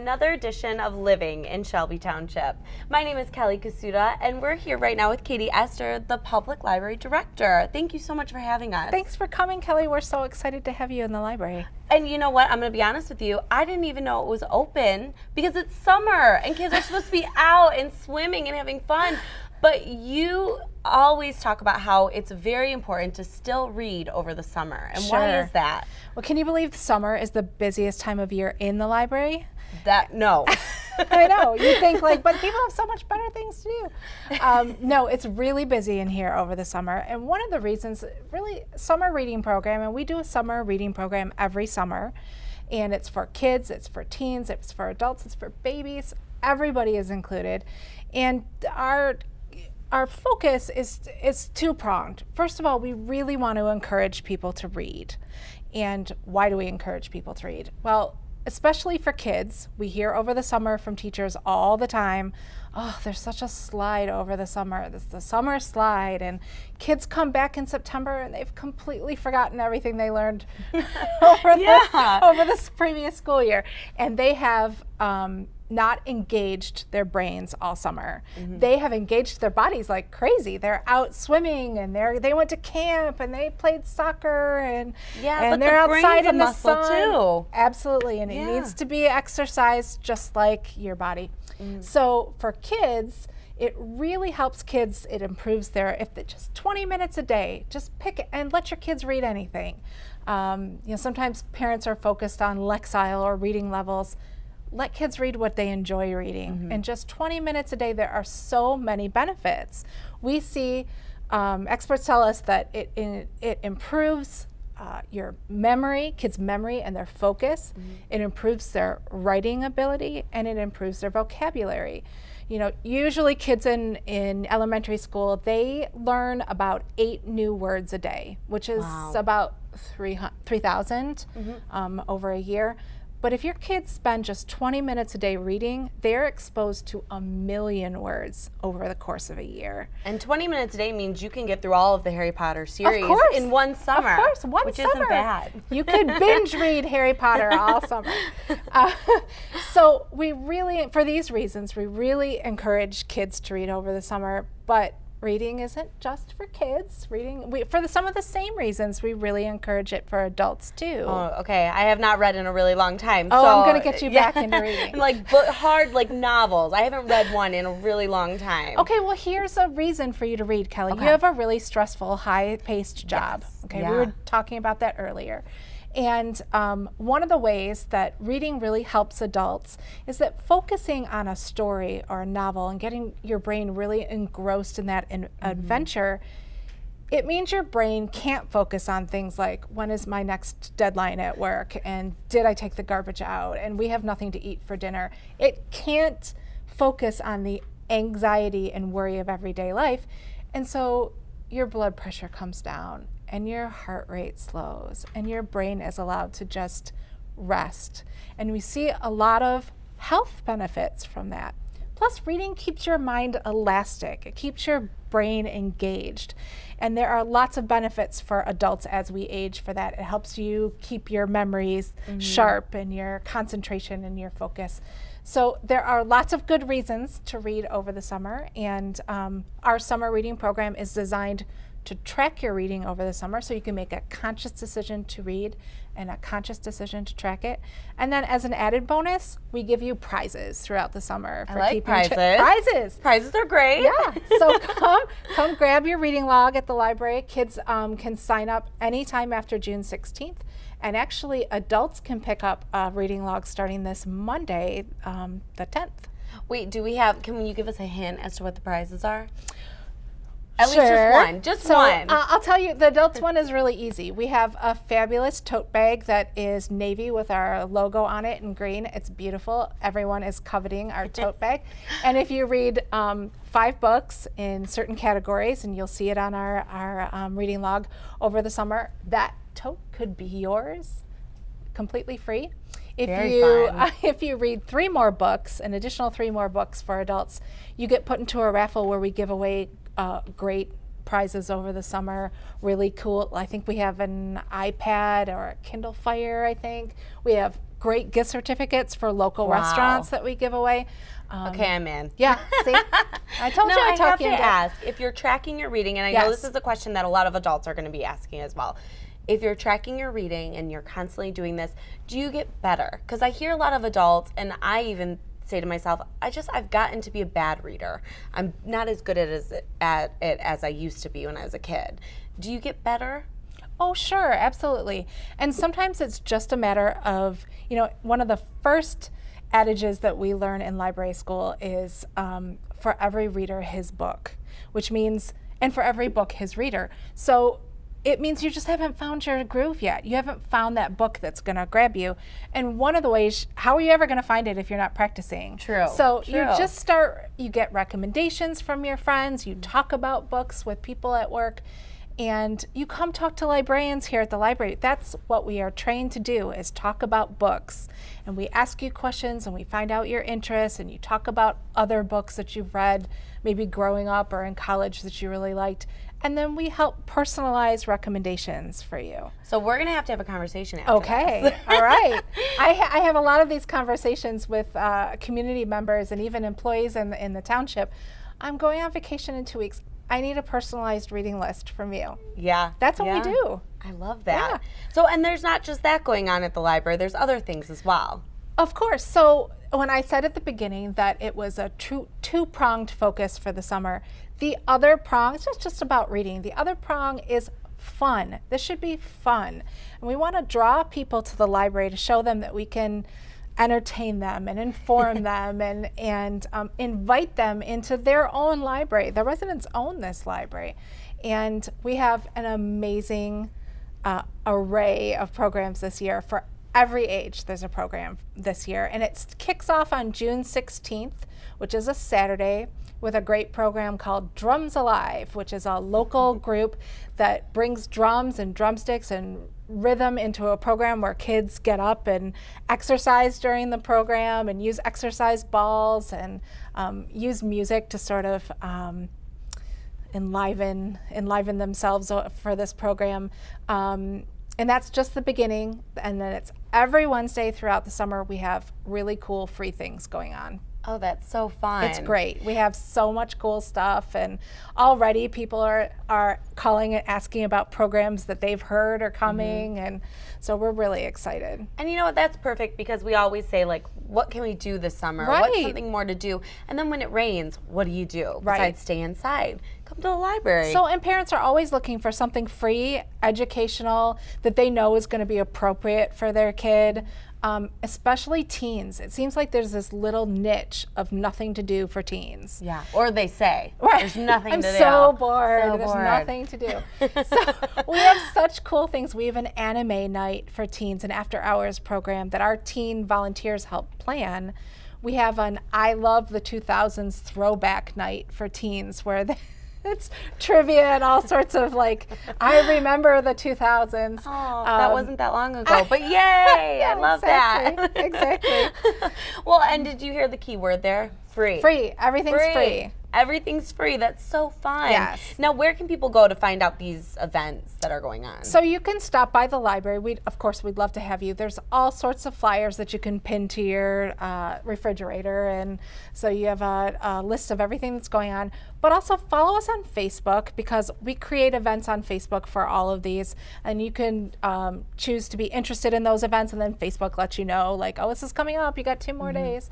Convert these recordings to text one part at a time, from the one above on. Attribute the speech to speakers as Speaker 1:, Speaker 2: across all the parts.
Speaker 1: another edition of Living in Shelby Township. My name is Kelly Kasuda, and we're here right now with Katie Esther, the Public Library Director. Thank you so much for having us.
Speaker 2: Thanks for coming, Kelly. We're so excited to have you in the library.
Speaker 1: And you know what? I'm going to be honest with you. I didn't even know it was open because it's summer and kids are supposed to be out and swimming and having fun. But you always talk about how it's very important to still read over the summer. And why is that?
Speaker 2: Well, can you believe summer is the busiest time of year in the library?
Speaker 1: No.
Speaker 2: I know. You think like, but people have so much better things to do. No, it's really busy in here over the summer. And one of the reasons, really, summer reading program, and we do a summer reading program every summer. And it's for kids, it's for teens, it's for adults, it's for babies. Everybody is included. And our focus is two-pronged. First of all, we really want to encourage people to read. And why do we encourage people to read? Well, especially for kids, we hear over the summer from teachers all the time, oh, there's such a slide over the summer. It's the summer slide. And kids come back in September and they've completely forgotten everything they learned over this previous school year. And they have not engaged their brains all summer. Mm-hmm. They have engaged their bodies like crazy. They're out swimming and they went to camp and they played soccer and they're outside in the sun too. Absolutely, and it needs to be exercised just like your body. Mm-hmm. So for kids, it really helps kids. It improves just 20 minutes a day. Just pick it and let your kids read anything. Sometimes parents are focused on Lexile or reading levels. Let kids read what they enjoy reading. Mm-hmm. And just 20 minutes a day, there are so many benefits. We see, experts tell us that it improves your memory, kids' memory and their focus. Mm-hmm. It improves their writing ability and it improves their vocabulary. You know, usually kids in elementary school, they learn about 8 new words a day, which is about 3,000 over a year. But if your kids spend just 20 minutes a day reading, they're exposed to 1 million words over the course of a year.
Speaker 1: And 20 minutes a day means you can get through all of the Harry Potter series in one summer.
Speaker 2: Of course,
Speaker 1: which isn't bad.
Speaker 2: You could binge read Harry Potter all summer. So we really, for these reasons, we really encourage kids to read over the summer. But reading isn't just for kids. For some of the same reasons, we really encourage it for adults too.
Speaker 1: Oh, okay. I have not read in a really long time.
Speaker 2: Oh,
Speaker 1: so
Speaker 2: I'm going to get you back into reading.
Speaker 1: Hard novels. I haven't read one in a really long time.
Speaker 2: Okay, well, here's a reason for you to read, Kelly. Okay. You have a really stressful, high-paced job. Yes. Okay, we were talking about that earlier. And one of the ways that reading really helps adults is that focusing on a story or a novel and getting your brain really engrossed in that adventure, it means your brain can't focus on things like, when is my next deadline at work? And did I take the garbage out? And we have nothing to eat for dinner. It can't focus on the anxiety and worry of everyday life. And so your blood pressure comes down and your heart rate slows and your brain is allowed to just rest. And we see a lot of health benefits from that. Plus, reading keeps your mind elastic. It keeps your brain engaged. And there are lots of benefits for adults as we age for that. It helps you keep your memories sharp and your concentration and your focus. So there are lots of good reasons to read over the summer. And our summer reading program is designed to track your reading over the summer so you can make a conscious decision to read and a conscious decision to track it. And then as an added bonus, we give you prizes throughout the summer.
Speaker 1: For prizes. Prizes are great.
Speaker 2: Yeah, so come grab your reading log at the library. Kids can sign up anytime after June 16th. And actually, adults can pick up a reading log starting this Monday, the 10th.
Speaker 1: Wait, can you give us a hint as to what the prizes are? At least just one. Just one.
Speaker 2: I'll tell you, the adults one is really easy. We have a fabulous tote bag that is navy with our logo on it in green. It's beautiful. Everyone is coveting our tote bag. And if you read 5 books in certain categories, and you'll see it on our reading log over the summer, that tote could be yours completely free. If you read 3 more books, an additional 3 more books for adults, you get put into a raffle where we give away great prizes over the summer. Really cool. I think we have an iPad or a Kindle Fire, I think. We have great gift certificates for local
Speaker 1: Wow.
Speaker 2: restaurants that we give away.
Speaker 1: Okay, I'm in.
Speaker 2: Yeah, see? I told you
Speaker 1: I
Speaker 2: I'd
Speaker 1: have
Speaker 2: talk
Speaker 1: to
Speaker 2: you into it.
Speaker 1: ask, if you're tracking your reading, and I know
Speaker 2: Yes.
Speaker 1: this is a question that a lot of adults are going to be asking as well. If you're tracking your reading and you're constantly doing this, do you get better? Because I hear a lot of adults, and I even say to myself, I've gotten to be a bad reader. I'm not as good at it as I used to be when I was a kid. Do you get better?
Speaker 2: Oh, sure, absolutely. And sometimes it's just a matter of, one of the first adages that we learn in library school is for every reader, his book, which means, and for every book, his reader. So it means you just haven't found your groove yet. You haven't found that book that's going to grab you. And one of the ways, how are you ever going to find it if you're not practicing?
Speaker 1: True.
Speaker 2: So
Speaker 1: True.
Speaker 2: you just start, you get recommendations from your friends, you talk about books with people at work, and you come talk to librarians here at the library. That's what we are trained to do, is talk about books. And we ask you questions and we find out your interests, and you talk about other books that you've read, maybe growing up or in college that you really liked. And then we help personalize recommendations for you.
Speaker 1: So we're going to have a conversation after
Speaker 2: Okay,
Speaker 1: this.
Speaker 2: all right. I have a lot of these conversations with community members and even employees in the township. I'm going on vacation in 2 weeks. I need a personalized reading list from you.
Speaker 1: Yeah.
Speaker 2: That's what we do.
Speaker 1: I love that.
Speaker 2: Yeah.
Speaker 1: So, and there's not just that going on at the library, there's other things as well.
Speaker 2: Of course. So when I said at the beginning that it was a two-pronged focus for the summer, the other prong, it's not just about reading. The other prong is fun. This should be fun. And we want to draw people to the library to show them that we can entertain them and inform them and invite them into their own library. The residents own this library. And we have an amazing array of programs this year for every age. There's a program this year, and it kicks off on June 16th, which is a Saturday, with a great program called Drums Alive, which is a local group that brings drums and drumsticks and rhythm into a program where kids get up and exercise during the program and use exercise balls and use music to sort of enliven themselves for this program. And that's just the beginning. And then it's every Wednesday throughout the summer, we have really cool free things going on.
Speaker 1: Oh, that's so fun.
Speaker 2: It's great. We have so much cool stuff, and already people are calling and asking about programs that they've heard are coming, and so we're really excited.
Speaker 1: And you know what, that's perfect, because we always say, like, what can we do this summer?
Speaker 2: Right.
Speaker 1: What's something more to do? And then when it rains, what do?
Speaker 2: Right.
Speaker 1: Besides stay inside? Come to the library.
Speaker 2: So, and parents are always looking for something free, educational, that they know is going to be appropriate for their kid. Especially teens. It seems like there's this little niche of nothing to do for teens.
Speaker 1: Yeah, or they say,
Speaker 2: Right.
Speaker 1: there's nothing
Speaker 2: I'm
Speaker 1: to do.
Speaker 2: so bored.
Speaker 1: So
Speaker 2: There's
Speaker 1: bored.
Speaker 2: nothing to do. So we have such cool things. We have an anime night for teens, an after-hours program that our teen volunteers help plan. We have an I Love the 2000s throwback night for teens where it's trivia and all sorts of, like, I remember the 2000s.
Speaker 1: Oh, that wasn't that long ago, but yay! I love that.
Speaker 2: Exactly.
Speaker 1: Well, and did you hear the key word there? Free.
Speaker 2: Free. Everything's free.
Speaker 1: Everything's free. That's so fun.
Speaker 2: Yes.
Speaker 1: Now, where can people go to find out these events that are going on?
Speaker 2: So you can stop by the library. Of course, we'd love to have you. There's all sorts of flyers that you can pin to your refrigerator, and so you have a list of everything that's going on. But also follow us on Facebook, because we create events on Facebook for all of these, and you can choose to be interested in those events, and then Facebook lets you know, like, oh, this is coming up. You got 2 more days.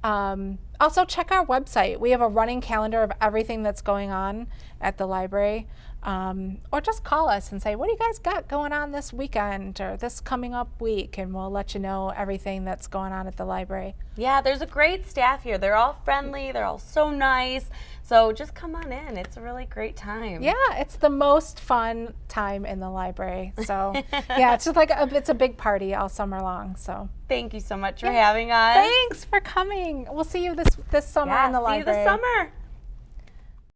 Speaker 2: Also, check our website. We have a running calendar of everything that's going on at the library. Or just call us and say, what do you guys got going on this weekend or this coming up week? And we'll let you know everything that's going on at the library.
Speaker 1: Yeah, there's a great staff here. They're all friendly. They're all so nice. So just come on in. It's a really great time.
Speaker 2: Yeah, it's the most fun time in the library. So yeah, it's just like it's a big party all summer long. So
Speaker 1: thank you so much for having us.
Speaker 2: Thanks for coming. We'll see you this summer in the library.
Speaker 1: See you this summer.